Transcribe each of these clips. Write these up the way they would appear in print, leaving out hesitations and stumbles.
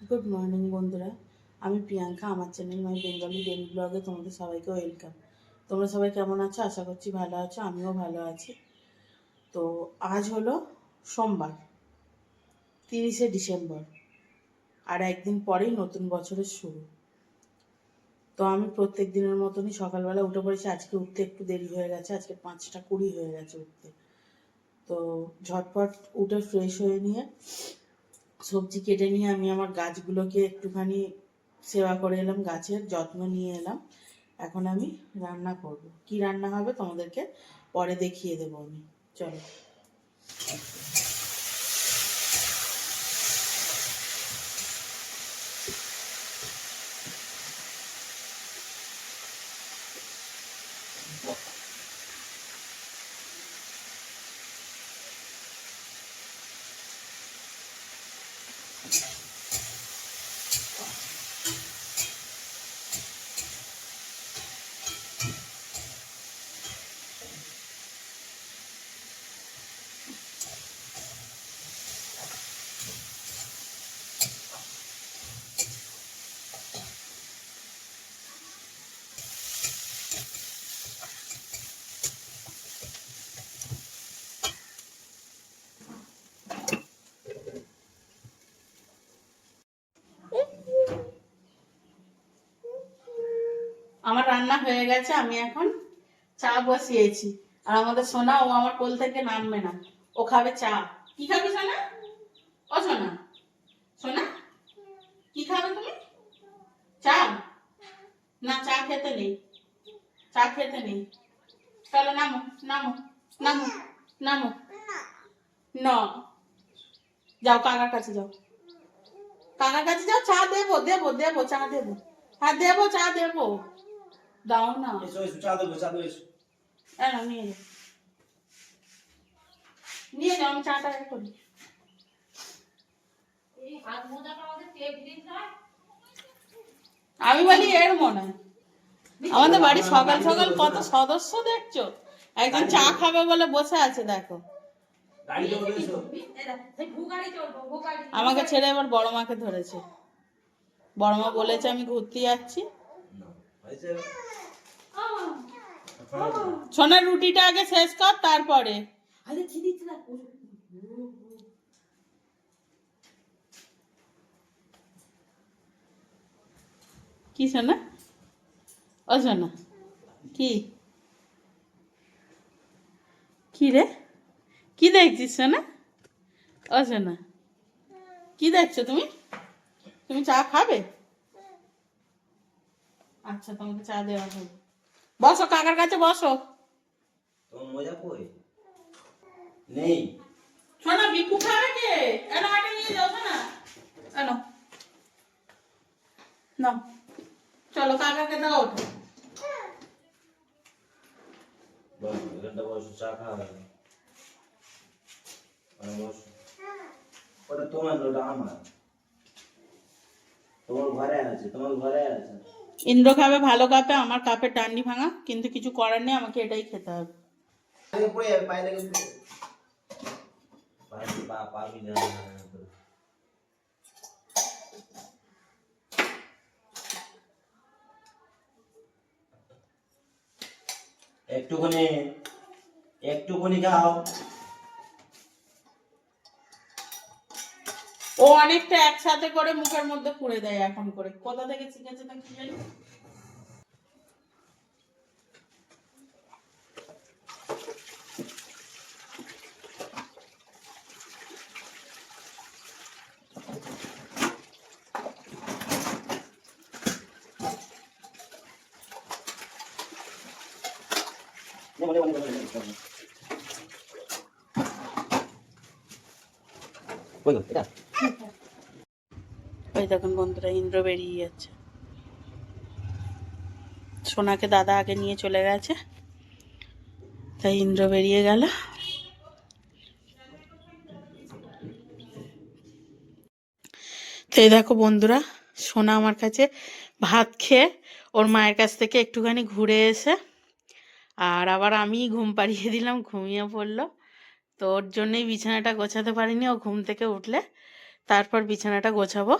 Good morning বন্ধুরা, আমি প্রিয়াঙ্কা। আমার চ্যানেল মাই বেঙ্গলি ডেলি ব্লগে তোমাদের সবাইকে ওয়েলকাম। তোমরা সবাই কেমন আছো? আশা করছি ভালো আছো, আমিও ভালো আছি। তো আজ হলো সোমবার, 30শে ডিসেম্বর, আর একদিন পরেই নতুন বছরের শুরু। তো আমি প্রত্যেক দিনের মতনই সকালবেলা উঠে পড়েছি। আজকে উঠতে একটু দেরি হয়ে গেছে, আজকে 5টা 20 হয়ে গেছে উঠতে। তো ঝটপট উঠে ফ্রেশ হয়ে নিয়ে সবজি কেটে নিয়ে আমি আমার গাছগুলোকে একটুখানি সেবা করে এলাম, গাছের যত্ন নিয়ে এলাম। এখন আমি রান্না করব। কি রান্না হবে তোমাদেরকে পরে দেখিয়ে দেবো আমি। চলো। আমার রান্না হয়ে গেছে, আমি এখন চা বসিয়েছি। আর আমাদের সোনা, ও আমার কোল থেকে নামবে না, ও খাবে চা। কি খাবে সোনা? ও সোনা, সোনা কি খাবে তুমি? চা? না, চা খেতে নেই, চা খেতে নেই। চলো নামো, নামো, নামো, নামো। না, যাও কাকার কাছে যাও, কাকার কাছে যাও। চা দেবো, দেবো, দেবো, চা দেবো। হ্যাঁ দেবো, চা দেবো। দাও না। চা দেবো, চা দেবো। নিয়ে যাও, নিয়ে যাও, আমি চাটা করি। আমি বলি এর মনে হয় আমাদের বাড়ি সকাল সকাল কত সদস্য দেখছো। একজন চা খাবে বলে বসে আছে, দেখো। আমাকে ছেড়ে এবার বড় মাকে ধরেছে। বড় মা বলেছে আমি ঘুরতে যাচ্ছি। সোনার রুটিটা আগে শেষ কর, তারপরে। কি সোনা? ও সোনা, কি কি রে? কি দেখছিস সোনা? ও সোনা, কি দেখছো তুমি? তুমি চা খাবে? আচ্ছা, তোমাকে চা দেওয়া হবে। বসো, কাকার কাছে বসো। তোমার মজা কই নেই। সোনা, বিকু খাবে কে? এনো, এটা নিয়ে যাও সোনা, এনো, নাও। চলো, কাকাকে দাও ওটা। এখানটা বসো, চা খাওয়া বসো। ওটা তোমার, ওটা আমার। তোমার ঘরে আছে, তোমার ঘরে আছে। ইন্দ্র খাবে ভালো কাপে, আমার কাপের ডান্ডি ভাঙা, কিন্তু কিছু করার নেই, আমাকে এটাই খেতে হবে। পড়ে যাবে, পায়ে লেগে পাবি না। একটুখানি, একটুখানি খাও। ও অনেকটা একসাথে করে মুখের মধ্যে পুড়ে দেয় এখন করে, কোথা থেকে শিখেছে তা কি জানি। ওই দেখুন বন্ধুরা, ইন্দ্র বেরিয়ে যাচ্ছে। সোনাকে দাদা আগে নিয়ে চলে গেছে, তাই ইন্দ্র বেরিয়ে গেল। তো এই দেখো বন্ধুরা, সোনা আমার কাছে ভাত খেয়ে ওর মায়ের কাছ থেকে একটুখানি ঘুরে এসে আর আবার আমি ঘুম পাড়িয়ে দিলাম, ঘুমিয়ে পড়লো। তো ওর জন্যই বিছানাটা গোছাতে পারিনি, ও ঘুম থেকে উঠলে তারপর বিছানাটা গোছাবো।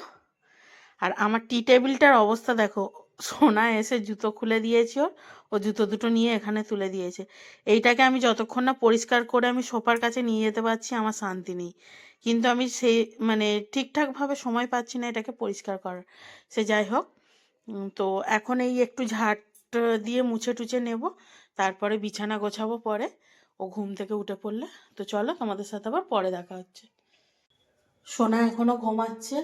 আর আমার টি টেবিলটার অবস্থা দেখো, সোনা এসে জুতো খুলে দিয়েছে, ও জুতো দুটো নিয়ে এখানে তুলে দিয়েছে। এইটাকে আমি যতক্ষণ না পরিষ্কার করে আমি সোফার কাছে নিয়ে যেতে পারছি আমার শান্তি নেই। কিন্তু আমি সেই মানে ঠিকঠাকভাবে সময় পাচ্ছি না এটাকে পরিষ্কার করার। সে যাই হোক, তো এখন এই একটু ঝাঁট দিয়ে মুছে টুছে নেব, তারপরে বিছানা গোছাবো পরে, ও ঘুম থেকে উঠে পড়লে। তো চলো তোমাদের সাথে আবার পরে দেখা হচ্ছে। সোনা এখনো ঘুমাচ্ছে।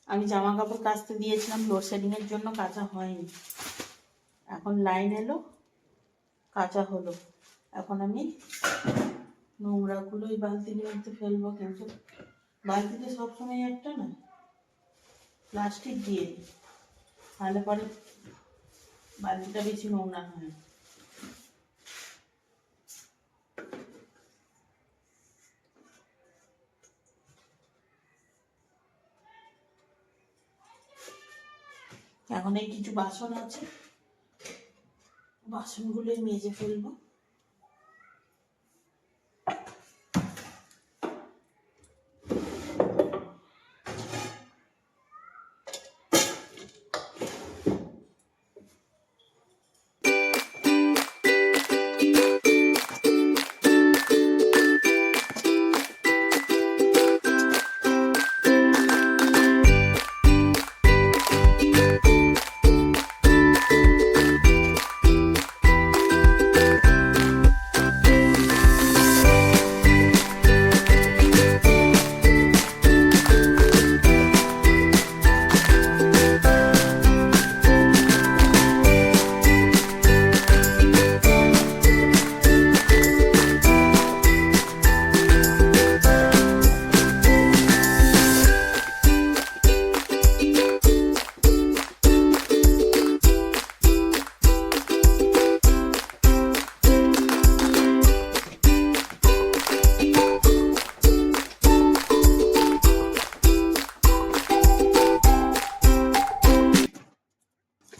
আমি জামা কাপড় কাচতে দিয়েছিলাম, লোডশেডিংয়ের জন্য কাচা হয়নি। এখন লাইন এলো, কাচা হলো। এখন আমি নোংরাগুলো এই বালতির মধ্যে ফেলবো, কিন্তু বালতিতে সবসময় একটা না প্লাস্টিক দিয়ে দিই, তাহলে পরে বালতিটা বেশি নোংরা হয় না। এখন এই কিছু বাসন আছে, বাসনগুলো মেজে ফেলবো।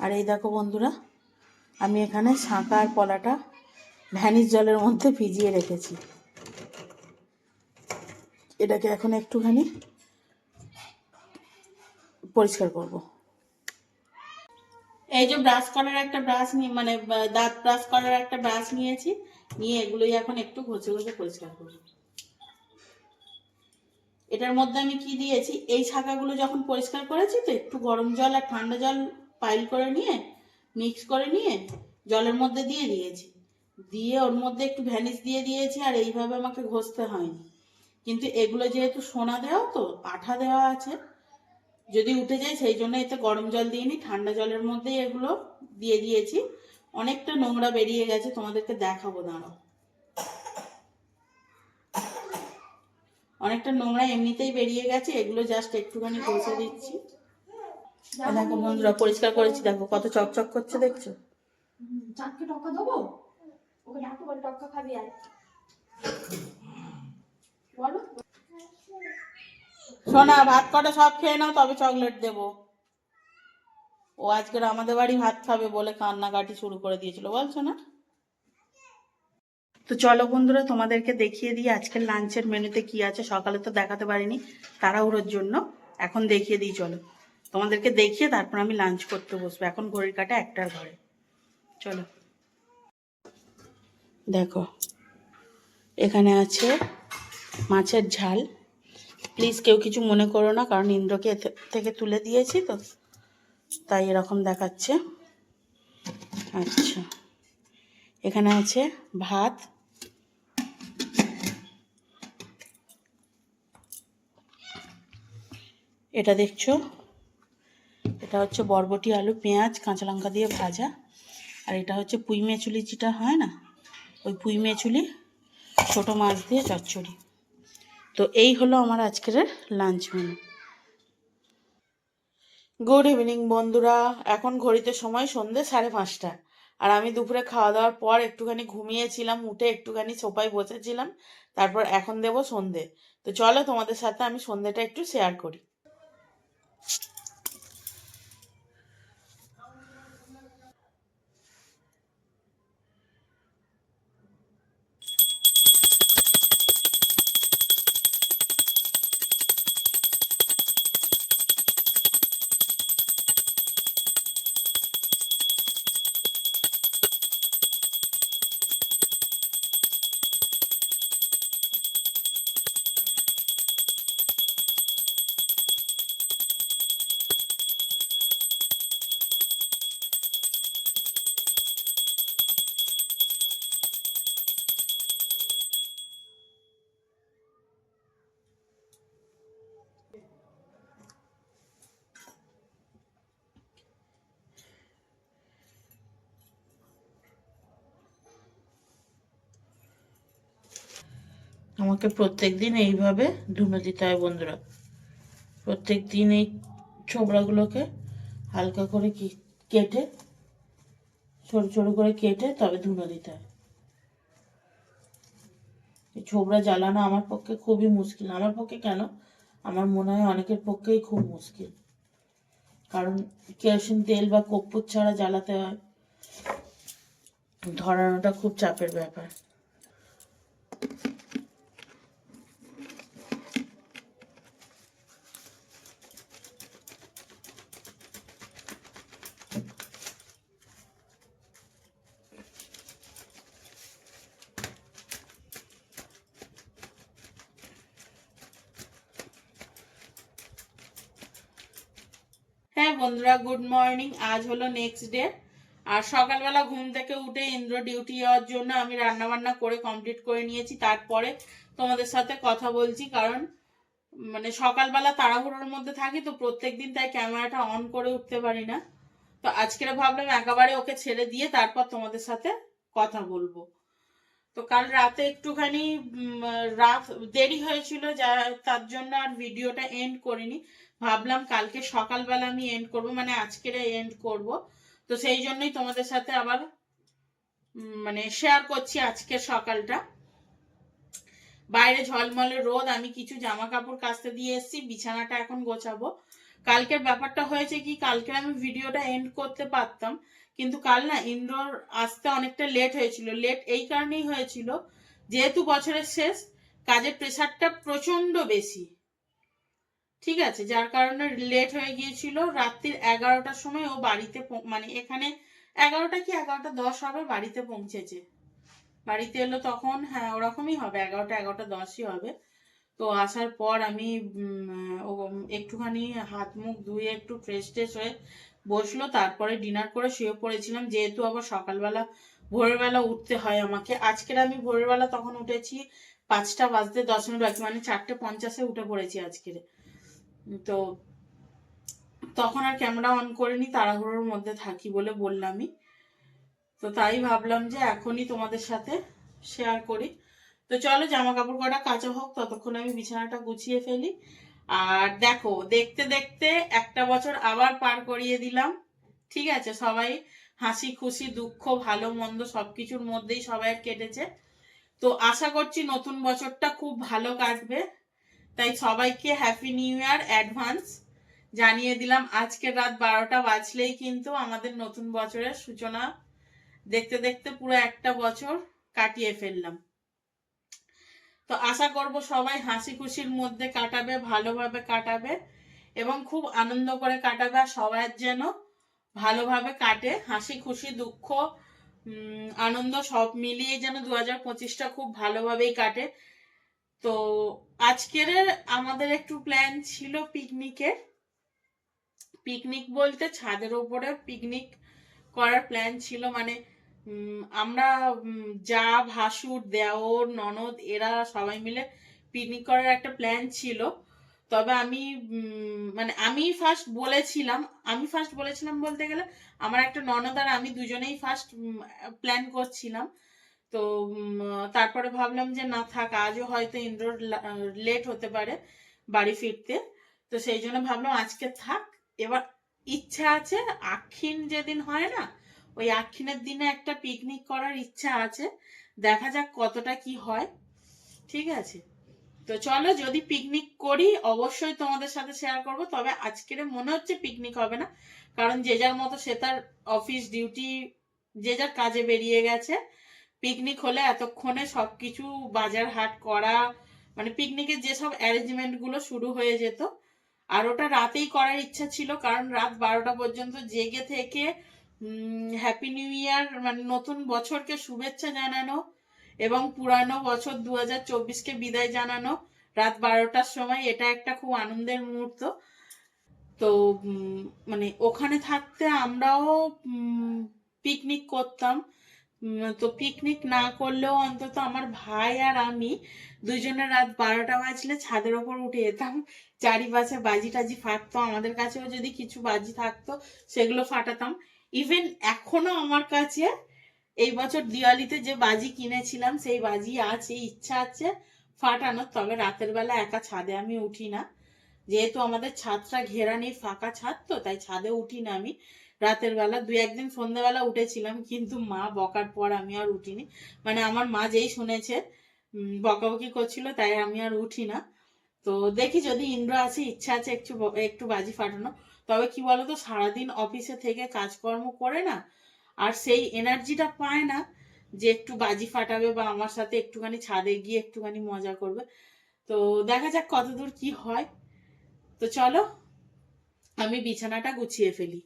আর এই দেখো বন্ধুরা, আমি এখানে শাঁকা আর পলাটা ভ্যানিস জলের মধ্যে ভিজিয়ে রেখেছি। এটাকে এখন একটুখানি পরিষ্কার করব। এই যে ব্রাশ করার একটা ব্রাশ নিয়ে, মানে দাঁত ব্রাশ করার একটা ব্রাশ নিয়েছি, নিয়ে এগুলোই এখন একটু ঘষে ঘষে পরিষ্কার করব। এটার মধ্যে আমি কি দিয়েছি, এই ছাকাগুলো যখন পরিষ্কার করেছি, তো একটু গরম জল আর ঠান্ডা জল পাইল করে নিয়ে মিক্স করে নিয়ে জলের মধ্যে দিয়ে দিয়েছি, দিয়ে ওর মধ্যে একটু ভ্যানিশ দিয়ে দিয়েছি, আর এইভাবে আমাকে ঘষতে হয়নি। কিন্তু এগুলো যেহেতু সোনা দেওয়া, তো আঠা দেওয়া আছে, যদি উঠে যায়, সেই জন্য এতে গরম জল দিইনি, ঠান্ডা জলের মধ্যেই এগুলো দিয়ে দিয়েছি। অনেকটা নোংরা বেরিয়ে গেছে, তোমাদেরকে দেখাবো, দাঁড়াও। অনেকটা নোংরা এমনিতেই বেরিয়ে গেছে, এগুলো জাস্ট একটুখানি ঘষে দিচ্ছি। দেখো বন্ধুরা, পরিষ্কার করেছি, দেখো কত চকচক করছে, দেখছো? চাঁদকে টক্কা দেবো, ওকে ডাকতে বলে টক্কা খাবি আর বলো। সোনা, ভাত কটা সব খেয়ে নাও, তবে চকলেট দেবো। ও আজকের আমাদের বাড়ি ভাত খাবে বলে কান্নাকাটি শুরু করে দিয়েছিল, বলছো না? তো চলো বন্ধুরা, তোমাদেরকে দেখিয়ে দিই আজকের লাঞ্চের মেনুতে কি আছে। সকালে তো দেখাতে পারিনি তাড়াহুড়োর জন্য, এখন দেখিয়ে দিই। চলো তোমাদেরকে দেখিয়ে তারপর আমি লাঞ্চ করতে বসবো। এখন ঘড়ির কাঁটা 1টার ঘরে। চলো দেখো, এখানে আছে মাছের ঝাল। প্লিজ কেউ কিছু মনে করো না, কারণ ইন্দ্রকে থেকে তুলে দিয়েছি তো, তাই এরকম দেখাচ্ছে। আচ্ছা, এখানে আছে ভাত, এটা দেখছো, এটা হচ্ছে বরবটি আলু পেঁয়াজ কাঁচা লঙ্কা দিয়ে ভাজা, আর এটা হচ্ছে পুঁই মেচুলি, যেটা হয় না, ওই পুঁই মেচুলি ছোটো মাছ দিয়ে চচ্চড়ি। তো এই হলো আমার আজকের লাঞ্চ মেনু। গুড ইভিনিং বন্ধুরা, এখন ঘড়িতে সময় সন্ধ্যে 5:30, আর আমি দুপুরে খাওয়া দাওয়ার পর একটুখানি ঘুমিয়েছিলাম, উঠে একটুখানি সোফায় বসেছিলাম, তারপর এখন দেব সন্ধে। তো চলো তোমাদের সাথে আমি সন্ধেটা একটু শেয়ার করি। আমাকে প্রত্যেকদিন এইভাবে ধুনো দিতে হয় বন্ধুরা। প্রত্যেকদিন এই ছোবড়াগুলোকে হালকা করে কেটে ছোট ছোট করে কেটে তবে ধুনো দিতে হয়। এই ছোবড়া জ্বালানো আমার পক্ষে খুবই মুশকিল। আমার পক্ষে কেন, আমার মনে হয় অনেকের পক্ষেই খুব মুশকিল, কারণ কেরোসিন তেল বা কর্পূর ছাড়া জ্বালাতে হয়, ধরানোটা খুব চাপের ব্যাপার। হ্যাঁ বন্ধুরা, গুড মর্নিং। আজ হলো নেক্সট ডে। আর সকালবেলা ঘুম থেকে উঠে ইন্দ্র ডিউটি যাওয়ার জন্য আমি রান্না বান্না করে কমপ্লিট করে নিয়েছি, তারপরে তোমাদের সাথে কথা বলছি। কারণ মানে সকালবেলা তাড়াহুড়োর মধ্যে থাকি তো প্রত্যেকদিন, তাই ক্যামেরাটা অন করে উঠতে পারি না। তো আজকে ভাবলাম একেবারে ওকে ছেড়ে দিয়ে তারপর তোমাদের সাথে কথা বলবো। তো কাল রাতে একটুখানি রাত দেরি হয়েছিল, যা তার জন্য আর ভিডিওটা এন্ড করিনি। ভাবলাম কালকে সকালবেলা আমি এন্ড করব, মানে আজকের এন্ড করব। তো সেই জন্যই তোমাদের সাথে আবার মানে শেয়ার করছি আজকের সকালটা। বাইরে ঝলমলে রোদ, আমি কিছু জামা কাপড় কাচতে দিয়ে এসেছি, বিছানাটা এখন গোছাবো। কালকের ব্যাপারটা হয়েছে কি, কালকে আমি ভিডিওটা এন্ড করতে পারতাম, কিন্তু কাল না ইন্দ্রর আসতে অনেকটা লেট হয়েছিল। লেট এই কারণেই হয়েছিল, যেহেতু বছরের শেষ, কাজের প্রেশারটা প্রচন্ড বেশি, ঠিক আছে, যার কারণে লেট হয়ে গিয়েছিল। রাত্রির 11টার সময় ও বাড়িতে মানে এখানে 11টা কি 11:10 হবে বাড়িতে পৌঁছেছে। বাড়িতে এলো তখন, হ্যাঁ ওরকমই হবে, 11টা 11:10ই হবে। তো আসার পর আমি একটুখানি হাত মুখ ধুয়ে একটু ফ্রেশ ট্রেশ হয়ে বসলো, তারপরে ডিনার করে শুয়ে পড়েছিলাম, যেহেতু আবার সকালবেলা ভোরের বেলা উঠতে হয় আমাকে। আজকের আমি ভোরের বেলা তখন উঠেছি 5টা বাজতে 10 মিনিট বাকি, মানে 4:50 উঠে পড়েছি আজকের। তো তখন আর ক্যামেরা অন করিনি, তাড়াহুড়োর মধ্যে থাকি বলে বললামই। তো তাই ভাবলাম যে এখনই তোমাদের সাথে শেয়ার করি। তো চলো জামা কাপড় কটা কাচা হোক, ততক্ষণ আমি বিছানাটা গুছিয়ে ফেলি। আর দেখো, দেখতে দেখতে একটা বছর আবার পার করিয়ে দিলাম, ঠিক আছে। সবাই হাসি খুশি দুঃখ ভালো মন্দ সবকিছুর মধ্যেই সবাই কেটেছে। তো আশা করছি নতুন বছরটা খুব ভালো কাটবে। তাই সবাইকে হ্যাপি নিউ ইয়ার অ্যাডভান্স জানিয়ে দিলাম। আজকে রাত 12টা বাজলেই কিন্তু আমাদের নতুন বছরের সূচনা। দেখতে দেখতে পুরো একটা বছর কাটিয়ে ফেললাম। তো আশা করব সবাই হাসি খুশির মধ্যে কাটাবে, ভালোভাবে কাটাবে এবং খুব আনন্দ করে কাটাবে। আর সবার যেন ভালোভাবে কাটে, হাসি খুশি দুঃখ আনন্দ সব মিলিয়ে যেন 2025টা খুব ভালোভাবেই কাটে। তো আজকের আমাদের একটু প্ল্যান ছিল পিকনিকের। পিকনিক বলতে ছাদের ওপরে পিকনিক করার প্ল্যান ছিল, মানে আমরা যা ভাসুর দেওর ননদ এরা সবাই মিলে পিকনিক করার একটা প্ল্যান ছিল। তবে আমি মানে আমি ফার্স্ট বলেছিলাম বলতে গেলে আমার একটা ননদ আর আমি দুজনেই ফার্স্ট প্ল্যান করছিলাম। তো তারপরে ভাবলাম যে না থাক, আজও হয়তো ইন্দ্রর লেট হতে পারে বাড়ি ফিরতে, তো সেই জন্য ভাবলাম আজকে থাক। এবার ইচ্ছা আছে আক্ষিণ যেদিন হয় না, ওই আক্ষিণের দিনে একটা পিকনিক করার ইচ্ছা আছে, দেখা যাক কতটা কি হয়, ঠিক আছে। তো চলো, যদি পিকনিক করি অবশ্যই তোমাদের সাথে শেয়ার করব। তবে আজকের মনে হচ্ছে পিকনিক হবে না, কারণ যে যার মতো সে তার অফিস ডিউটি যে যার কাজে বেরিয়ে গেছে। পিকনিক হলে এতক্ষণে সবকিছু বাজার হাট করা, মানে পিকনিকের যেসব অ্যারেঞ্জমেন্ট গুলো শুরু হয়ে যেত। আর ওটা রাতেই করার ইচ্ছা ছিল, কারণ রাত 12টা পর্যন্ত জেগে থেকে হ্যাপি নিউ ইয়ার মানে নতুন বছরকে শুভেচ্ছা জানানো এবং পুরানো বছর 2024কে বিদায় জানানো রাত 12টার সময়, এটা একটা খুব আনন্দের মুহূর্ত। তো মানে ওখানে থাকতে আমরাও পিকনিক করতাম। তো পিকনিক না করলেও অন্তত আমার ভাই আর আমি দুইজনে রাত 12টা বাজলে ছাদের ওপর উঠে যেতাম। চারিপাশে বাজি টাজি ফাটতো, আমাদের কাছেও যদি কিছু বাজি থাকতো সেগুলো ফাটাতাম। ইভেন এখনো আমার কাছে এই বছর দিওয়ালিতে যে বাজি কিনেছিলাম সেই বাজি আছে, ইচ্ছা আছে ফাটানো, তবে রাতের বেলা একা ছাদে আমি উঠি না, যেহেতু আমাদের ছাদটা ঘেরা নেই, ফাঁকা ছাদ, তো তাই ছাদে উঠি না আমি রাতের বেলা। দুই একদিন সন্ধ্যেবেলা উঠেছিলাম, কিন্তু মা বকার পর আমি আর উঠিনি। মানে আমার মা যেই শুনেছে বকাবকি করছিল, তাই আমি আর উঠি না। তো দেখি যদি ইন্দ্র আসে, ইচ্ছা আছে একটু একটু বাজি ফাটানো। তবে কি বলতো, সারাদিন অফিসে থেকে কাজকর্ম করে না, আর সেই এনার্জিটা পায় না যে একটু বাজি ফাটাবে বা আমার সাথে একটুখানি ছাদে গিয়ে একটুখানি মজা করবে। তো দেখা যাক কতদূর কি হয়। তো চলো আমি বিছানাটা গুছিয়ে ফেলি।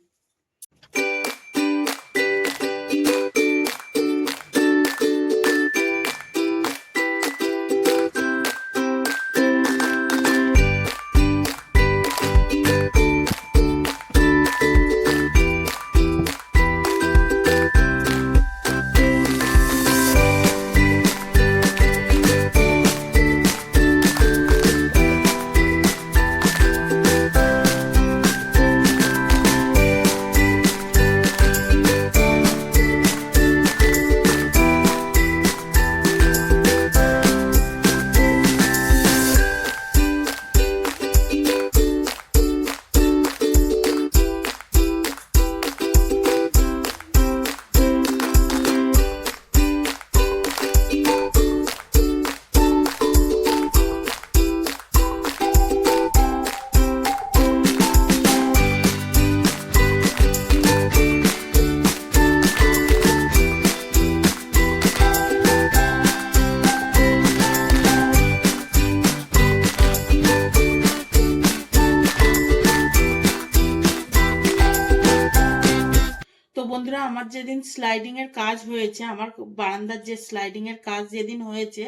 তো বন্ধুরা, আমার যেদিন স্লাইডিং এর কাজ হয়েছে, আমার বারান্দার যে স্লাইডিং এর কাজ যেদিন হয়েছে,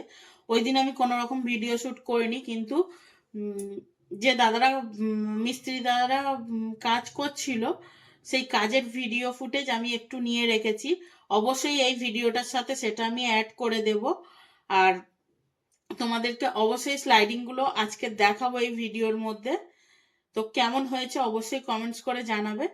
ওই দিন আমি কোনো রকম ভিডিও শুট করিনি। কিন্তু যে দাদারা মিস্ত্রি দাদারা কাজ করছিল, সেই কাজের ভিডিও ফুটেজ আমি একটু নিয়ে রেখেছি। অবশ্যই এই ভিডিওটার সাথে সেটা আমি অ্যাড করে দেব। আর তোমাদেরকে অবশ্যই স্লাইডিং গুলো আজকে দেখাবো এই ভিডিওর মধ্যে। তো কেমন হয়েছে অবশ্যই কমেন্টস করে জানাবে।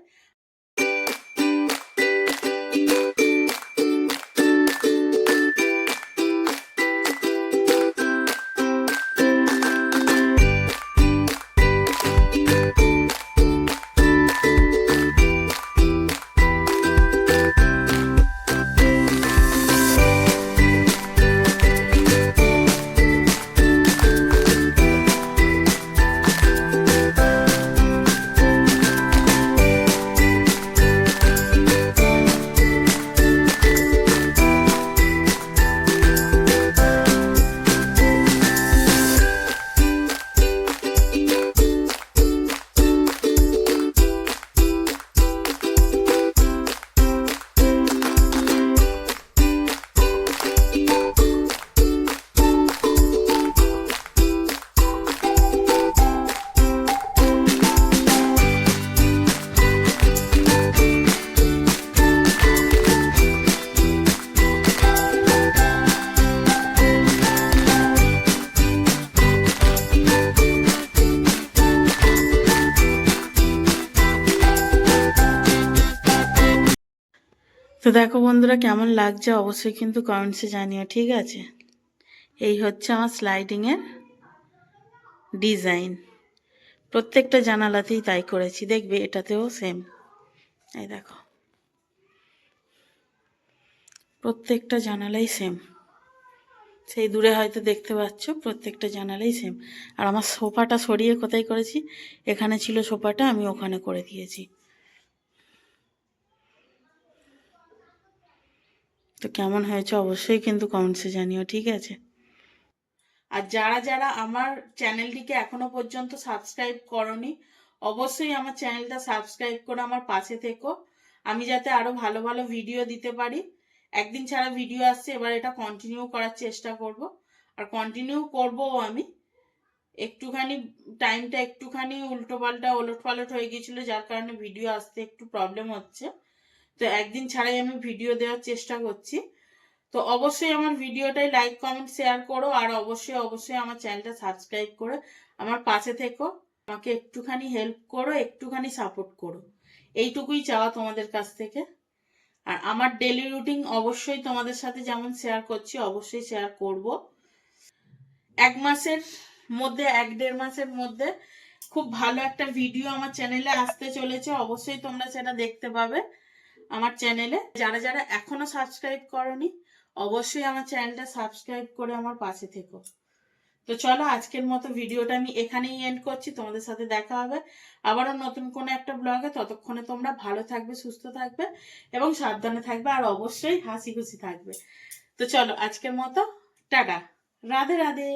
তো দেখো বন্ধুরা, কেমন লাগছে অবশ্যই কিন্তু কমেন্টসে জানিও, ঠিক আছে? এই হচ্ছে আমার স্লাইডিংয়ের ডিজাইন। প্রত্যেকটা জানালাতেই তাই করেছি, দেখবে এটাতেও সেম। এই দেখো, প্রত্যেকটা জানালাই সেম। সেই দূরে হয়তো দেখতে পাচ্ছ, প্রত্যেকটা জানালাই সেম। আর আমার সোফাটা সরিয়ে কোথায় করেছি, এখানে ছিল সোফাটা, আমি ওখানে করে দিয়েছি। তো কেমন হয়েছে অবশ্যই কিন্তু কমেন্টসে জানিও, ঠিক আছে? আর যারা যারা আমার চ্যানেলটিকে এখনো পর্যন্ত সাবস্ক্রাইব করনি, অবশ্যই আমার চ্যানেলটা সাবস্ক্রাইব করে আমার পাশে থেকো, আমি যাতে আরো ভালো ভালো ভিডিও দিতে পারি। একদিন ছাড়া ভিডিও আসছে, এবার এটা কন্টিনিউ করার চেষ্টা করব, আর কন্টিনিউ করবও আমি। একটুখানি টাইমটা একটুখানি উল্টোপাল্টা ওলটপালট হয়ে গিয়েছিল, যার কারণে ভিডিও আসতে একটু প্রবলেম হচ্ছে। তো একদিন ছাড়াই আমি ভিডিও দেওয়ার চেষ্টা করছি। তো অবশ্যই আমার ভিডিওটাই লাইক কমেন্ট শেয়ার করো, আর অবশ্যই অবশ্যই আমার চ্যানেলটা সাবস্ক্রাইব করে আমার পাশে থেকো, আমাকে একটুখানি হেল্প করো, একটুখানি সাপোর্ট করো, এইটুকুই চাওয়া তোমাদের কাছ থেকে। আর আমার ডেলি রুটিন অবশ্যই তোমাদের সাথে যেমন শেয়ার করছি, অবশ্যই শেয়ার করব। এক মাসের মধ্যে, 1-1.5 মাসের মধ্যে খুব ভালো একটা ভিডিও আমার চ্যানেলে আসতে চলেছে। অবশ্যই তোমরা সেটা দেখতে পাবে আমার চ্যানেলে। যারা যারা এখনো সাবস্ক্রাইব করনি, অবশ্যই আমার চ্যানেলটা সাবস্ক্রাইব করে আমার পাশে থেকো। তো চলো, আজকের মতো ভিডিওটা আমি এখানেই এন্ড করছি। তোমাদের সাথে দেখা হবে আবারও নতুন কোনো একটা ব্লগে। ততক্ষণে তোমরা ভালো থাকবে, সুস্থ থাকবে এবং সাবধানে থাকবে, আর অবশ্যই হাসি খুশি থাকবে। তো চলো, আজকের মতো টাটা, রাধে রাধে।